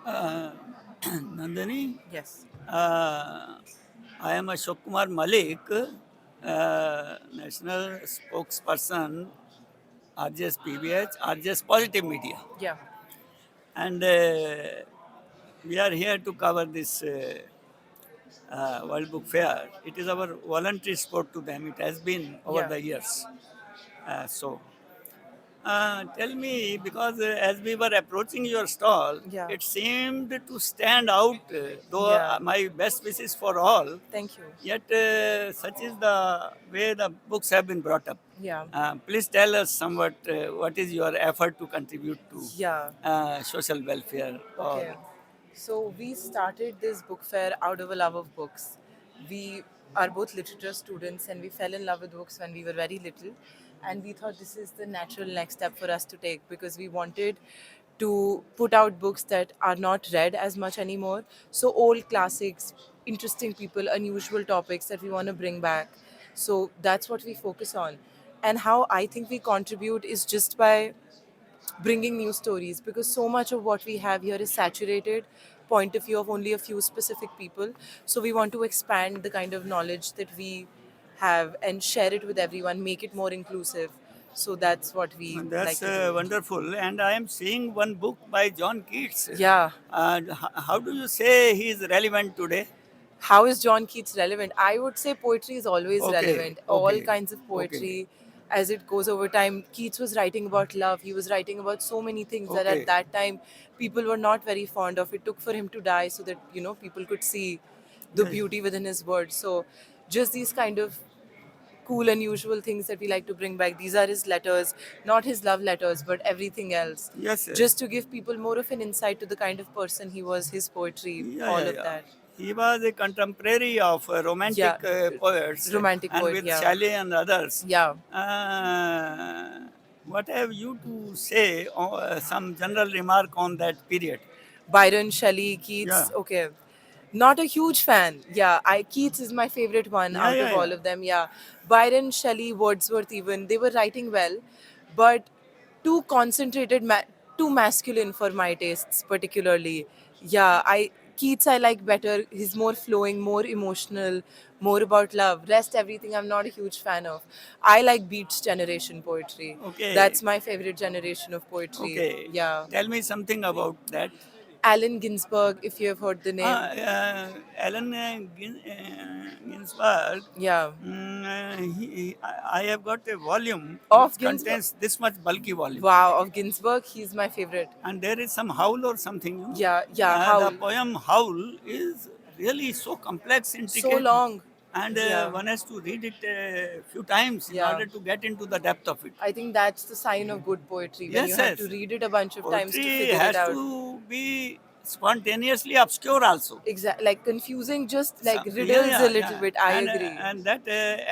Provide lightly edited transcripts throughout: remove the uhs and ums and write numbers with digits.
Uh, Nandini, Yes. uh, I am Ashok Kumar Malik, National Spokesperson, RJS PBH, RJS Positive Media. Yeah. And we are here to cover this World Book Fair. It is our voluntary sport to them. It has been over Yeah. the years. Tell me, because as we were approaching your stall, Yeah. it seemed to stand out, though Yeah. my best wishes for all, Thank you. yet such is the way the books have been brought up. Yeah. Please tell us somewhat what is your effort to contribute to Yeah. social welfare or. Okay. So we started this book fair out of a love of books. We are both literature students and we fell in love with books when we were very little. And we thought this is the natural next step for us to take because we wanted to put out books that are not read as much anymore. So old classics, interesting people, unusual topics that we want to bring back. So that's what we focus on. And how I think we contribute is just by bringing new stories because so much of what we have here is saturated point of view of only a few specific people, so we want to expand the kind of knowledge that we have and share it with everyone, make it more inclusive. So that's what we And that's like to do. wonderful. And I am seeing one book by John Keats. Yeah. How do you say he is relevant today? How is John Keats relevant? I would say poetry is always Okay, relevant. All okay, kinds of okay, poetry as it goes over time. Keats was writing about love. He was writing about so many things that at okay. that time people were not very fond of. It took for him to die so that, people could see the Yeah, yeah. beauty within his words. So just these kind of cool, unusual things that we like to bring back. These are his letters, not his love letters, but everything else. Yes, Just to give people more of an insight to the kind of person he was, his poetry, yeah, all yeah, of yeah. that. He was a contemporary of Yeah, romantic poets romantic and poet. with Yeah, Shelley and others. yeah. What have you to say, some general remark on that period? Byron, Shelley, Keats. Yeah, Okay, not a huge fan. Yeah, I Keats is my favorite one yeah, out of yeah, all yeah. of them. Yeah, Byron, Shelley, Wordsworth. Even they were writing well, but too concentrated, too masculine for my tastes, particularly. Yeah, I Keats I like better. He's more flowing, more emotional, more about love. Rest everything I'm not a huge fan of. I like Beats generation poetry. Okay, That's my favorite generation of poetry. okay. Yeah. Tell me something about that. Allen Ginsberg, if you have heard the name. Alan Ginsberg, Yeah. I have got a volume Of which Ginsberg. contains this much bulky volume. Wow, of Ginsberg, he's my favorite. And there is some howl or something, you know. Yeah, yeah, The Howl. poem Howl is really so complex, So intricate, long. and Yeah, one has to read it a few times in yeah. order to get into the depth of it. I think that's the sign of good poetry when you Yes, have to yes. read it a bunch of times to Poetry figure it has out. to be spontaneously obscure also. Exactly, like confusing, just like Yeah, riddles a yeah, little yeah, bit. I agree. and that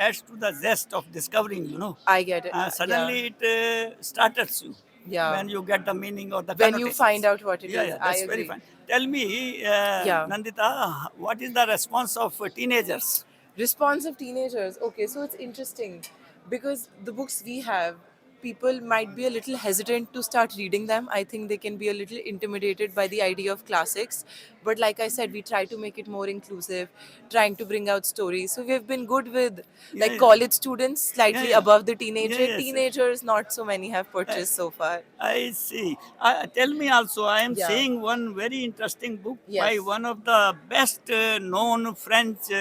adds to the zest of discovering. You know, I get it. Yeah, suddenly it startles you yeah. when you get the meaning or the When you find connotations. out what it Yeah, is, yeah, I that's very agree. fine. Tell me, Yeah. Nandita, what is the response of teenagers? Response of teenagers. Okay, so it's interesting because the books we have, people might be a little hesitant to start reading them. I think they can be a little intimidated by the idea of classics. But like I said, we try to make it more inclusive, trying to bring out stories. So we've been good with Yeah, like yeah, college students, yeah, slightly yeah, above the yeah, teenager. yes. Teenagers, not so many have I, purchased so far. I see. Tell me also, I am Yeah. seeing one very interesting book by Yes. one of the best known French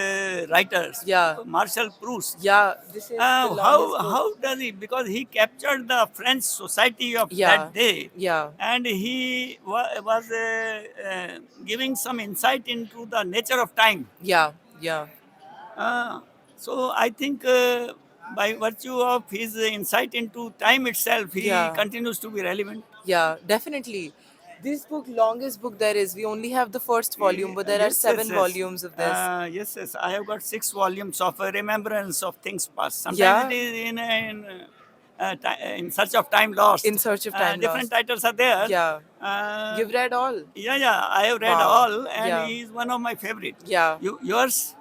writers, Yeah. Marcel Proust. Yeah. This is the longest book. How does he? Because he captured the French society of Yeah. that day, Yeah. and he was giving some insight into the nature of time. Yeah. Yeah. Uh, so I think by virtue of his insight into time itself, he Yeah. continues to be relevant. Yeah, definitely. This book, longest book there is. We only have the first volume, but there are Yes, yes, seven yes. volumes of this. Yes, yes. I have got 6 volumes of remembrance of things past. Sometimes it Yeah, is in search of time lost. In Search of Time Different Lost. titles are there. Yeah, Uh, you've read all. yeah, yeah. I have read Wow. all, and Yeah, he is one of my favorite. yeah. Yours?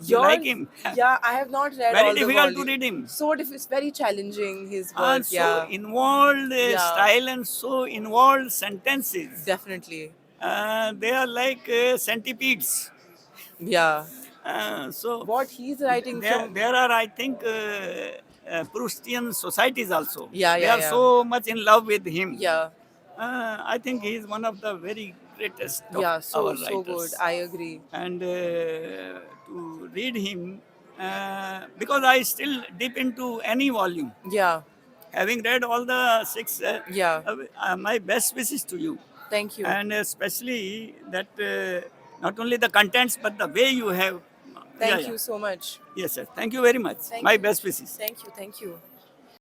You like Yours? him? Yeah, I have not read Very all the difficult to volumes. read him. So it's very challenging, his work. And so Yeah, involved yeah, style and so involved sentences. definitely. They are like centipedes. Yeah. So What he's writing from. there are, I think, Proustian societies also. Yeah, They yeah, are yeah. so much in love with him. Yeah, I think he is one of the very greatest of yeah, our so good. writers. I agree. And to read him, because I still dip into any volume. Yeah, Having read all the six, yeah. my best wishes to you. Thank you. And especially that not only the contents, but the way you have. Yeah, Thank yeah. you so much. Yes, sir. Thank you very much. Thank My you. best wishes. Thank you. Thank you.